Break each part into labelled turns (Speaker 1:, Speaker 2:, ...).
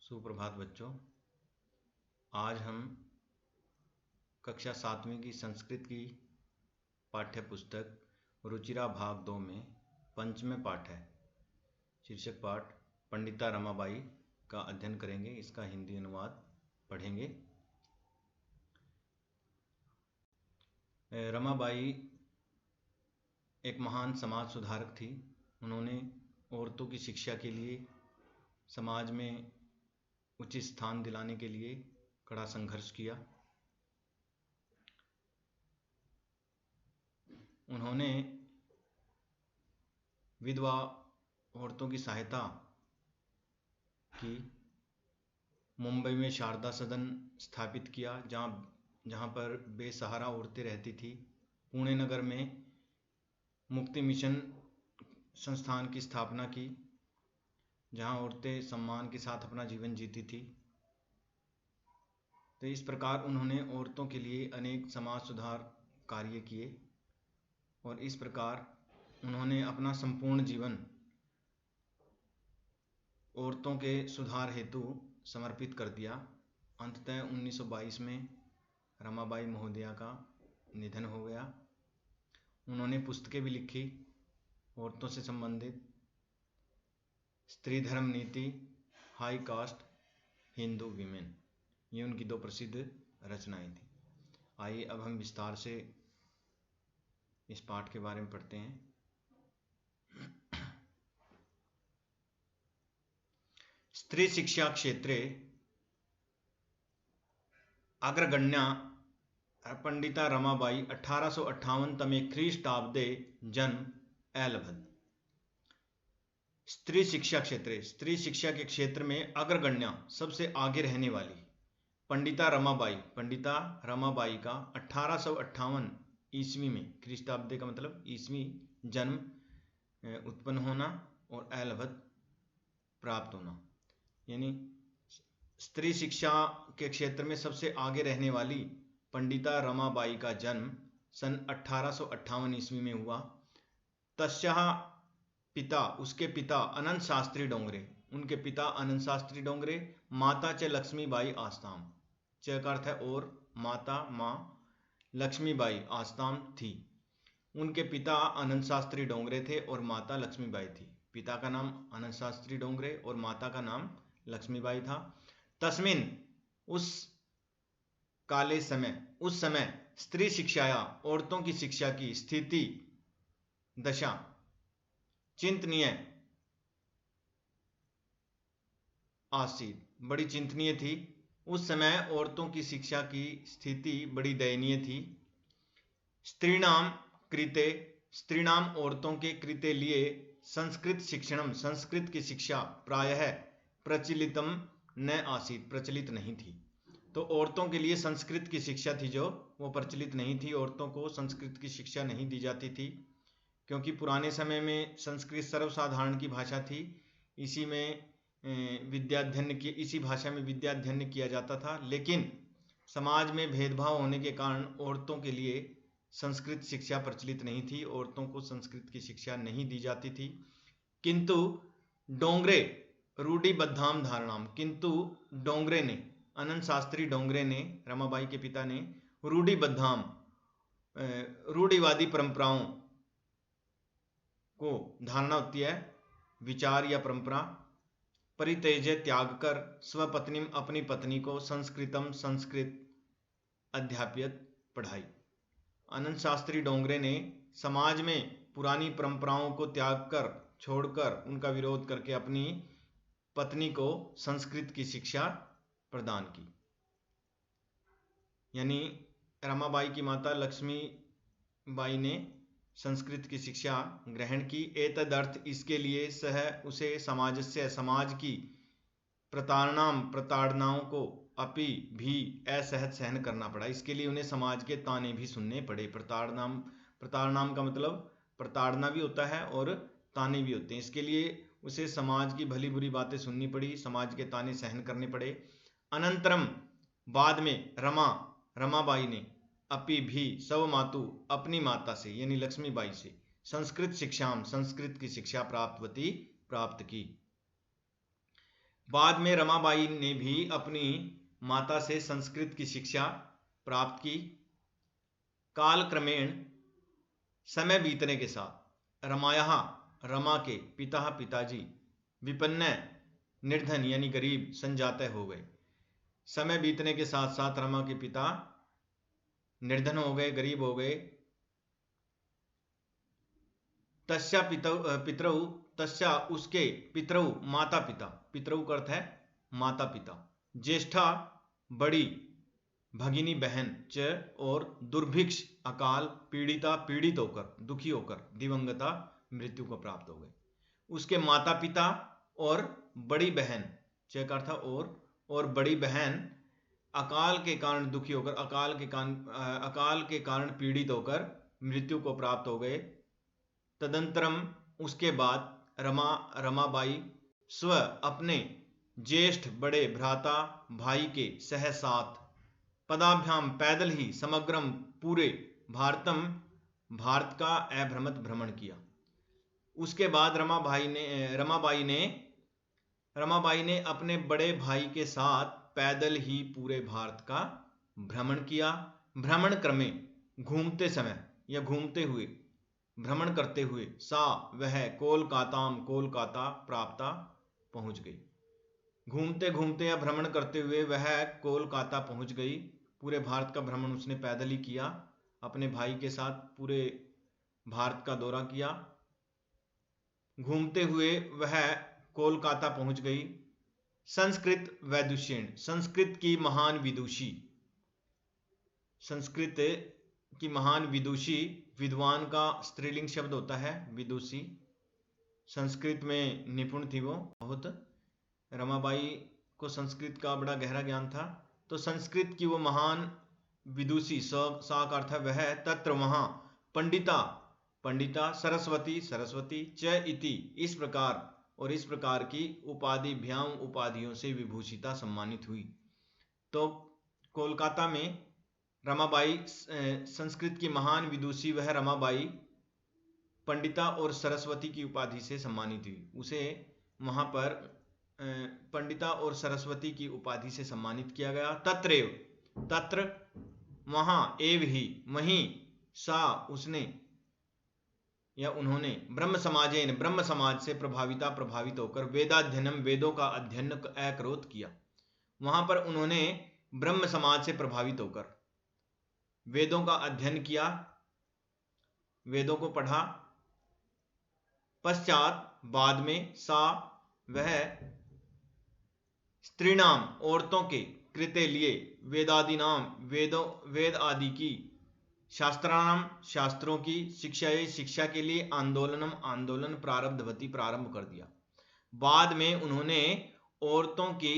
Speaker 1: सुप्रभात बच्चों। आज हम कक्षा 7वीं की संस्कृत की पाठ्य पुस्तक रुचिरा भाग 2 में पंचमें पाठ है, शीर्षक पाठ पंडिता रमाबाई का अध्ययन करेंगे। इसका हिंदी अनुवाद पढ़ेंगे। रमाबाई एक महान समाज सुधारक थी। उन्होंने औरतों की शिक्षा के लिए, समाज में उचित स्थान दिलाने के लिए कड़ा संघर्ष किया। उन्होंने विधवा औरतों की सहायता की। मुंबई में शारदा सदन स्थापित किया, जहाँ पर बेसहारा औरतें रहती थी। पुणे नगर में मुक्ति मिशन संस्थान की स्थापना की, जहाँ औरतें सम्मान के साथ अपना जीवन जीती थी। तो इस प्रकार उन्होंने औरतों के लिए अनेक समाज सुधार कार्य किए और इस प्रकार उन्होंने अपना संपूर्ण जीवन औरतों के सुधार हेतु समर्पित कर दिया। अंततः 1922 में रमाबाई महोदया का निधन हो गया। उन्होंने पुस्तकें भी लिखी औरतों से संबंधित, स्त्री धर्म नीति, हाई कास्ट हिंदू वीमेन, ये उनकी 2 प्रसिद्ध रचनाएं थी। आइए अब हम विस्तार से इस पाठ के बारे में पढ़ते हैं। स्त्री शिक्षा क्षेत्रे अग्रगण्या पंडिता रमाबाई 1858 तमे ख्रीष्टाब्दे जन्म एलभद। स्त्री शिक्षा क्षेत्र, स्त्री शिक्षा के क्षेत्र में अग्रगण्या, सबसे आगे रहने वाली पंडिता रमाबाई का 1858 ईस्वी में, ख्रीष्टाब्दे का मतलब ईस्वी, जन्म उत्पन्न होना और एलभद प्राप्त होना, यानी स्त्री शिक्षा के क्षेत्र में सबसे आगे रहने वाली पंडिता रमाबाई का जन्म सन 1858 ईस्वी में हुआ। तस्याः पिता, उसके पिता अनंत शास्त्री डोंगरे, उनके पिता अनंत शास्त्री डोंगरे, माता च लक्ष्मीबाई आस्ताम, च का अर्थ है और, माता माँ लक्ष्मीबाई आस्ताम थी। उनके पिता अनंत शास्त्री डोंगरे थे और माता लक्ष्मीबाई थी। पिता का नाम अनंत शास्त्री डोंगरे और माता का नाम लक्ष्मीबाई था। तस्मिन, उस काले समय, उस समय स्त्री शिक्षाया, औरतों की शिक्षा की स्थिति, दशा चिंतनीय आसीत, बड़ी चिंतनीय थी। उस समय औरतों की शिक्षा की स्थिति बड़ी दयनीय थी। स्त्रीणाम कृते, स्त्रीणाम औरतों के कृते लिए संस्कृत शिक्षणम, संस्कृत की शिक्षा प्रायः प्रचलितम न आसीत, प्रचलित नहीं थी। तो औरतों के लिए संस्कृत की शिक्षा थी जो वो प्रचलित नहीं थी। औरतों को संस्कृत की शिक्षा नहीं दी जाती थी, क्योंकि पुराने समय में संस्कृत सर्वसाधारण की भाषा थी। इसी में विद्याध्ययन की, इसी भाषा में विद्याध्ययन किया जाता था। लेकिन समाज में भेदभाव होने के कारण औरतों के लिए संस्कृत शिक्षा प्रचलित नहीं थी, औरतों को संस्कृत की शिक्षा नहीं दी जाती थी। किंतु डोंगरे रूढ़िबद्धाम धारणाम, किंतु डोंगरे ने, अनंत शास्त्री डोंगरे ने, रमाबाई के पिता ने, रूढ़िबद्धाम, रूढ़िवादी परंपराओं को, धारणा होती है विचार या परंपरा, परित्यज्य त्याग कर स्वपत्नीम, अपनी पत्नी को, संस्कृतम, संस्कृत अध्याप्यत, पढ़ाई। अनंत शास्त्री डोंगरे ने समाज में पुरानी परंपराओं को त्याग कर, छोड़कर, उनका विरोध करके अपनी पत्नी को संस्कृत की शिक्षा प्रदान की। यानी रमाबाई की माता लक्ष्मीबाई ने संस्कृत की शिक्षा ग्रहण की। एतदर्थ, इसके लिए सह उसे समाजस्य, समाज की प्रताड़नाओं को अपि भी असहज सहन करना पड़ा। इसके लिए उन्हें समाज के ताने भी सुनने पड़े। प्रताड़नाम का मतलब प्रताड़ना भी होता है और ताने भी होते हैं। इसके लिए उसे समाज की भली बुरी बातें सुननी पड़ी, समाज के ताने सहन करने पड़े। अनंतरम, बाद में, रमाबाई ने अपि भी सव मातु, अपनी माता से यानी लक्ष्मीबाई से, संस्कृत शिक्षाम, संस्कृत की शिक्षा प्राप्त की। बाद में रमाबाई ने भी अपनी माता से संस्कृत की शिक्षा प्राप्त की। कालक्रमेण समय बीतने के साथ रमायाः रमा के पिताजी विपन्न निर्धन यानी गरीब संजाते हो गए। समय बीतने के साथ साथ रमा के पिता निर्धन हो गए, गरीब हो गए। तस्या पितरौ तस्या उसके पितरौ माता पिता, पितरौ का अर्थ है माता पिता, ज्येष्ठा बड़ी भगिनी बहन च और दुर्भिक्ष अकाल पीड़िता पीड़ित होकर दुखी होकर दिवंगता मृत्यु को प्राप्त हो गए। उसके माता पिता और बड़ी बहन च का अर्थ और बड़ी बहन अकाल के कारण दुखी होकर अकाल के कारण पीड़ित होकर मृत्यु को प्राप्त हो गए। तदंतरम उसके बाद रमाबाई स्व अपने ज्येष्ठ बड़े भ्राता भाई के सह साथ पदाभ्याम पैदल ही समग्रम पूरे भारत का अभ्रमत भ्रमण किया। उसके बाद रमाबाई ने अपने बड़े भाई के साथ पैदल ही पूरे भारत का भ्रमण किया। भ्रमण क्रमे घूमते समय या घूमते हुए भ्रमण करते हुए सा वह कोलकाता प्राप्ता पहुंच गई। घूमते घूमते या भ्रमण करते हुए वह कोलकाता पहुंच गई। पूरे भारत का भ्रमण उसने पैदल ही किया, अपने भाई के साथ पूरे भारत का दौरा किया। घूमते हुए वह कोलकाता पहुंच गई। संस्कृत वैदुष्येण संस्कृत की महान विदुषी विद्वान का स्त्रीलिंग शब्द होता है विदुषी। संस्कृत में निपुण थी वो बहुत। रमाबाई को संस्कृत का बड़ा गहरा ज्ञान था, तो संस्कृत की वो महान विदुषी सा का अर्थ है वह, तत्र वहां पंडिता सरस्वती च इति इस प्रकार की उपाधियों से विभूषिता सम्मानित हुई। तो कोलकाता में रमाबाई संस्कृत की महान विदुषी वह रमाबाई पंडिता और सरस्वती की उपाधि से सम्मानित हुई। उसे वहां पर पंडिता और सरस्वती की उपाधि से सम्मानित किया गया। तत्र वहां एव ही वहीं सा उसने या उन्होंने ब्रह्म समाज से प्रभावित होकर वेदाध्ययनम वेदों का अध्ययन अकरोत किया। वहां पर उन्होंने ब्रह्म समाज से प्रभावित होकर वेदों का अध्ययन किया, वेदों को पढ़ा। पश्चात बाद में सा वह स्त्रीणाम औरतों के कृते लिए वेद आदि की शास्त्रों की शिक्षा के लिए आंदोलन प्रारंभ कर दिया। बाद में उन्होंने औरतों की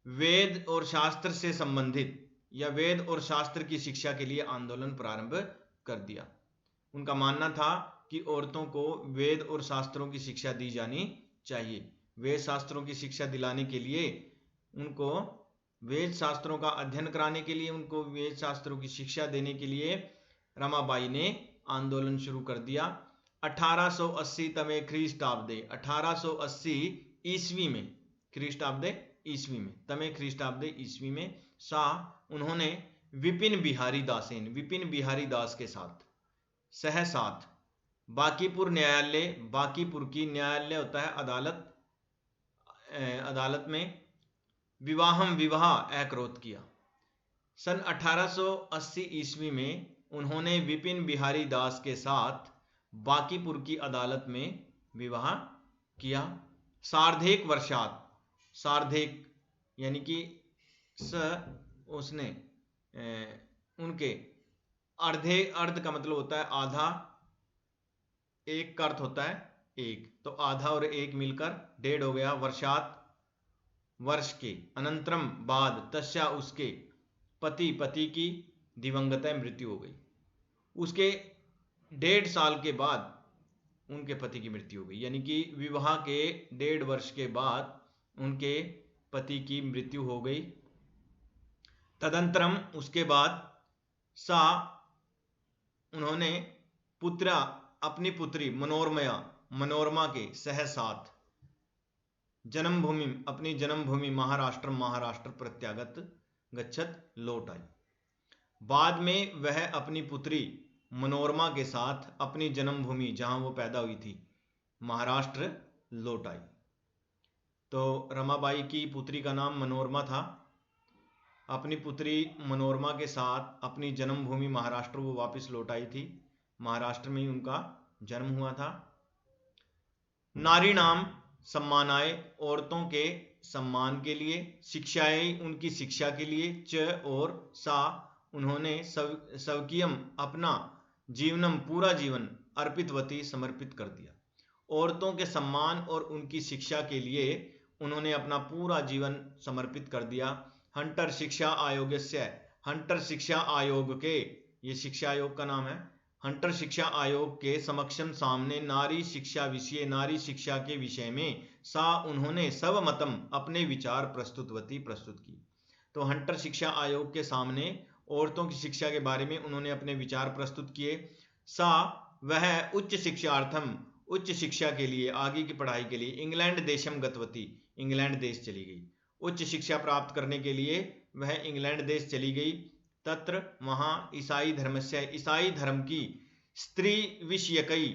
Speaker 1: वेद और शास्त्र से संबंधित या वेद और शास्त्र की शिक्षा के लिए आंदोलन प्रारंभ कर दिया। उनका मानना था कि औरतों को वेद और शास्त्रों की शिक्षा दी जानी चाहिए। वेद शास्त्रों की शिक्षा दिलाने के लिए उनको वेद शास्त्रों का अध्ययन कराने के लिए उनको वेद शास्त्रों की शिक्षा देने के लिए रमाबाई ने आंदोलन शुरू कर दिया। 1880 तमे ख्रीष्टाब्दे 1880 ईस्वी में तमे ख्रीष्टाब्दे ईस्वी में सा उन्होंने विपिन बिहारी दास के साथ बांकीपुर की न्यायालय होता है अदालत में विवाह अकरोत किया। सन 1880 ईस्वी में उन्होंने विपिन बिहारी दास के साथ बांकीपुर की अदालत में विवाह किया। सार्धेक यानी कि उसने उनके अर्ध का मतलब होता है आधा, एक का अर्थ होता है एक, तो आधा और एक मिलकर 1.5 हो गया। वर्ष के अनंतरम बाद तस्या उसके पति की दिवंगत मृत्यु हो गई। उसके 1.5 साल के बाद उनके पति की मृत्यु हो गई, यानी कि विवाह के 1.5 वर्ष के बाद उनके पति की मृत्यु हो गई। तदंतरम उसके बाद उन्होंने अपनी पुत्री मनोरमा के सह साथ जन्मभूमि अपनी जन्मभूमि महाराष्ट्र प्रत्यागत गच्छत लौट आई। बाद में वह अपनी पुत्री मनोरमा के साथ अपनी जन्मभूमि जहां वो पैदा हुई थी महाराष्ट्र लौट आई। तो रमाबाई की पुत्री का नाम मनोरमा था। अपनी पुत्री मनोरमा के साथ अपनी जन्मभूमि महाराष्ट्र वो वापस लौट आई थी। महाराष्ट्र में ही उनका जन्म हुआ था। नारी नाम सम्मानाय औरतों के सम्मान के लिए, शिक्षाएं उनकी शिक्षा के लिए, च और सा उन्होंने स्वकीयम अपना जीवनम पूरा जीवन अर्पितवती समर्पित कर दिया। औरतों के सम्मान और उनकी शिक्षा के लिए उन्होंने अपना पूरा जीवन समर्पित कर दिया। हंटर शिक्षा आयोग से, हंटर शिक्षा आयोग के, ये शिक्षा आयोग का नाम है, हंटर शिक्षा आयोग के समक्षम सामने नारी शिक्षा के विषय में सा उन्होंने सर्वमतम अपने विचार प्रस्तुत की। तो हंटर शिक्षा आयोग के सामने औरतों की शिक्षा के बारे में उन्होंने अपने विचार प्रस्तुत किए। सा वह उच्च शिक्षा के लिए, आगे की पढ़ाई के लिए इंग्लैंड देशम गतवती, इंग्लैंड देश चली गई। उच्च शिक्षा प्राप्त करने के लिए वह इंग्लैंड देश चली गई। तत्र वहां ईसाई धर्म की स्त्री विषयकई,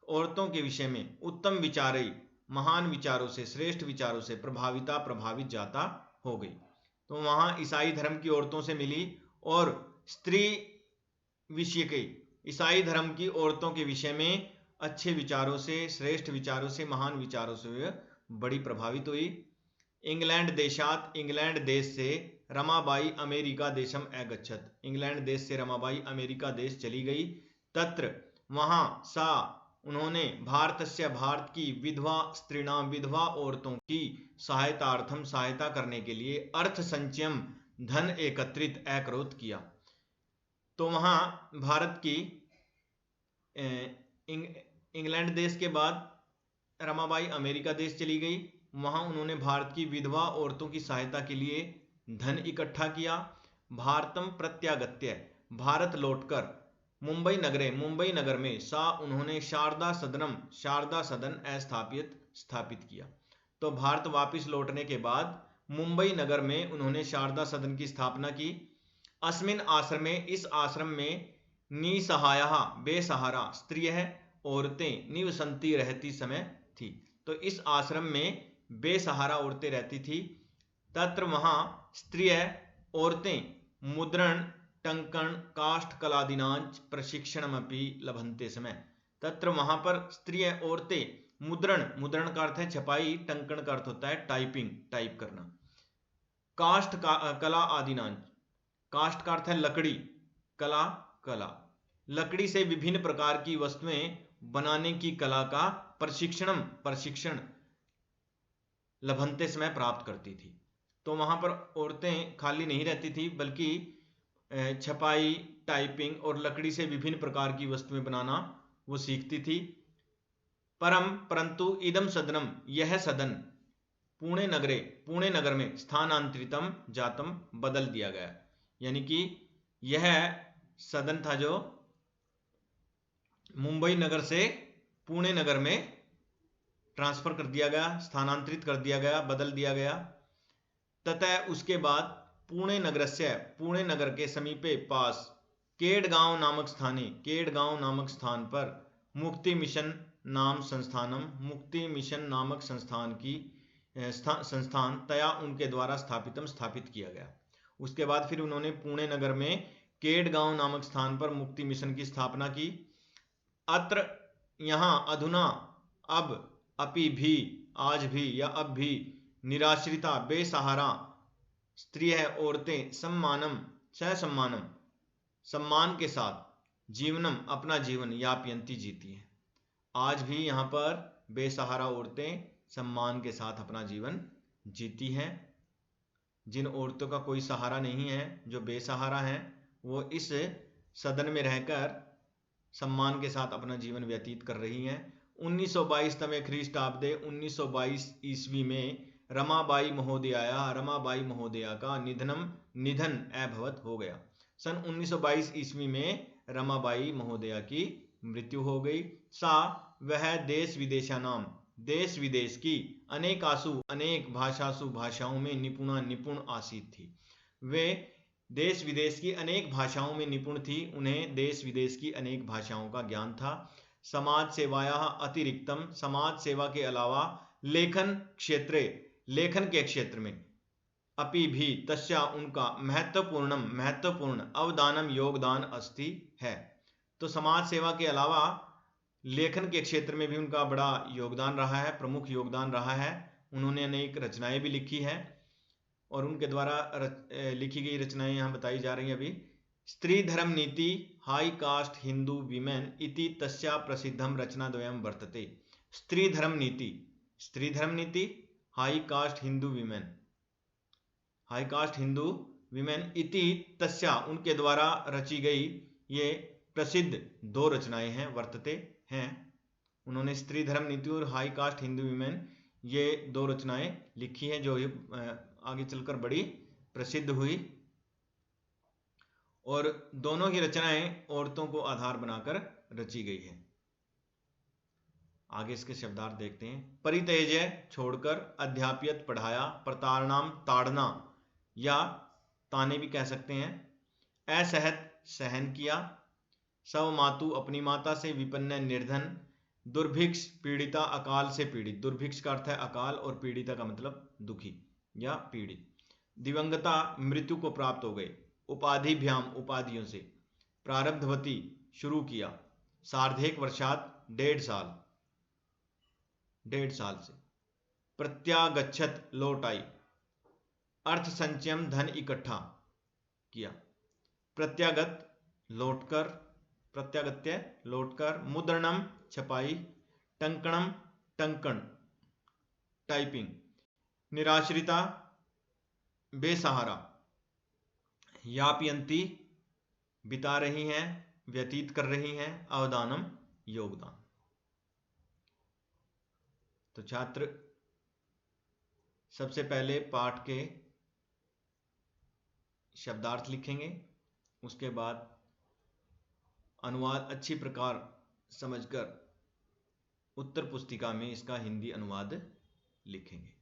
Speaker 1: औरतों के विषय में उत्तम विचारई, महान विचारों से, श्रेष्ठ विचारों से प्रभावित जाता हो गई। तो वहां ईसाई धर्म की औरतों से मिली और स्त्री विषयकई, ईसाई धर्म की औरतों के विषय में अच्छे विचारों से, श्रेष्ठ विचारों से, महान विचारों से बड़ी प्रभावित हुई। इंग्लैंड देश से रमाबाई अमेरिका देशम अगच्छत, इंग्लैंड देश से रमाबाई अमेरिका देश चली गई। तत्र वहां सा उन्होंने भारत की विधवा औरतों की सहायता करने के लिए अर्थ संचयम धन एकत्रित अकरोत किया। तो वहां भारत की इंग्लैंड देश के बाद रमाबाई अमेरिका देश चली गई। वहां उन्होंने भारत की विधवा औरतों की सहायता के लिए धन इकट्ठा किया। भारतम प्रत्यागत्य, भारत लौटकर मुंबई नगर में सा उन्होंने शारदा सदन स्थापित किया। तो भारत वापस लौटने के बाद मुंबई नगर में उन्होंने शारदा सदन की स्थापना की। अस्मिन आश्रमे, इस आश्रम में निसहाया बेसहारा स्त्रियः औरतें निवसंती रहती समय थी। तो इस आश्रम में बेसहारा औरतें रहती थी। तत्र वहां स्त्रियः औरतें मुद्रण टंकन काष्ठ कलादिनांच प्रशिक्षणमपि लभन्ते समय, तत्र वहां पर स्त्रियः औरतें मुद्रण का अर्थ है छपाई, टंकन का अर्थ होता है टाइप करना, काष्ठ कला आदिनांच, काष्ठ का अर्थ है लकड़ी, कला लकड़ी से विभिन्न प्रकार की वस्तुएं बनाने की कला का प्रशिक्षण लभन्ते समय प्राप्त करती थी। तो वहां पर औरतें खाली नहीं रहती थी, बल्कि छपाई, टाइपिंग और लकड़ी से विभिन्न प्रकार की वस्तुएं बनाना वो सीखती थी। परंतु इदम सदनम, यह सदन पुणे नगर में स्थानांतरितम जातम, बदल दिया गया। यानी कि यह सदन था जो मुंबई नगर से पुणे नगर में ट्रांसफर कर दिया गया, स्थानांतरित कर दिया गया, बदल दिया गया। तथा उसके बाद पुणे नगर के समीपे पास केडगांव नामक स्थान पर मुक्ति मिशन नामक संस्थान तया उनके द्वारा स्थापित किया गया। उसके बाद फिर उन्होंने पुणे नगर में केडगांव नामक स्थान पर मुक्ति मिशन की स्थापना की। अत्र यहाँ अधुना अब अपि भी, आज भी या अब भी, निराश्रिता बेसहारा स्त्रियः औरतें सम्मान के साथ जीवनम अपना जीवन यापयंती जीती हैं। आज भी यहाँ पर बेसहारा औरतें सम्मान के साथ अपना जीवन जीती हैं। जिन औरतों का कोई सहारा नहीं है, जो बेसहारा हैं, वो इस सदन में रहकर सम्मान के साथ अपना जीवन व्यतीत कर रही हैं। 1922 तमे ख्रीष्टाब्दे 1922 ईस्वी में रमाबाई महोदया का निधन अभवत हो गया। सन 1922 ईस्वी में रमाबाई महोदया की मृत्यु हो गई। सा वह देश विदेशानाम, देश विदेश की अनेकासु अनेक भाषासु भाषाओं में निपुणा निपुण आसीत थी। वे देश विदेश की अनेक भाषाओं में निपुण थी, उन्हें देश विदेश की अनेक भाषाओं का ज्ञान था। समाज सेवायाः अतिरिक्तम, समाज सेवा के अलावा लेखन के क्षेत्र में अपि भी तस्या उनका महत्वपूर्ण अवदानम योगदान अस्ति है। तो समाज सेवा के अलावा लेखन के क्षेत्र में भी उनका बड़ा योगदान रहा है, प्रमुख योगदान रहा है। उन्होंने अनेक रचनाएं भी लिखी है और उनके द्वारा लिखी गई रचनाएं यहाँ बताई जा रही हैं अभी। स्त्री धर्म नीति हाई कास्ट हिंदू विमेन इति तस्या प्रसिद्धम रचनाद्वयं वर्तते। स्त्री धर्म नीति हाई कास्ट हिंदू विमेन इति तस्या उनके द्वारा रची गई ये प्रसिद्ध दो रचनाएं हैं, वर्तते हैं। उन्होंने स्त्री धर्म नीति और हाई कास्ट हिंदू विमेन ये दो रचनाएं लिखी हैं जो आगे चलकर बड़ी प्रसिद्ध हुई, और दोनों ही रचनाएं औरतों को आधार बनाकर रची गई है। आगे इसके शब्दार्थ देखते हैं। परित्यज्य छोड़कर, अध्याप्यत पढ़ाया, प्रताड़नाम ताड़ना या ताने भी कह सकते हैं, असहत सहन किया, सव मातु अपनी माता से, विपन्न निर्धन, दुर्भिक्ष पीड़िता अकाल से पीड़ित, दुर्भिक्ष का अर्थ है अकाल और पीड़िता का मतलब दुखी या पीड़ित, दिवंगता मृत्यु को प्राप्त हो गए, उपाधिभ्याम उपाधियों से, प्रारब्धवती शुरू किया, सार्धेक वर्षात 1.5 साल से, प्रत्यागच्छत लौट आई, अर्थ संचयम धन इकट्ठा किया, प्रत्यागत प्रत्यागत्य लौटकर, मुद्रणम छपाई, टंकणम टंकण टाइपिंग, निराश्रिता बेसहारा, यापयंती बिता रही हैं व्यतीत कर रही हैं, अवदानम योगदान। तो छात्र सबसे पहले पाठ के शब्दार्थ लिखेंगे, उसके बाद अनुवाद अच्छी प्रकार समझकर उत्तर पुस्तिका में इसका हिंदी अनुवाद लिखेंगे।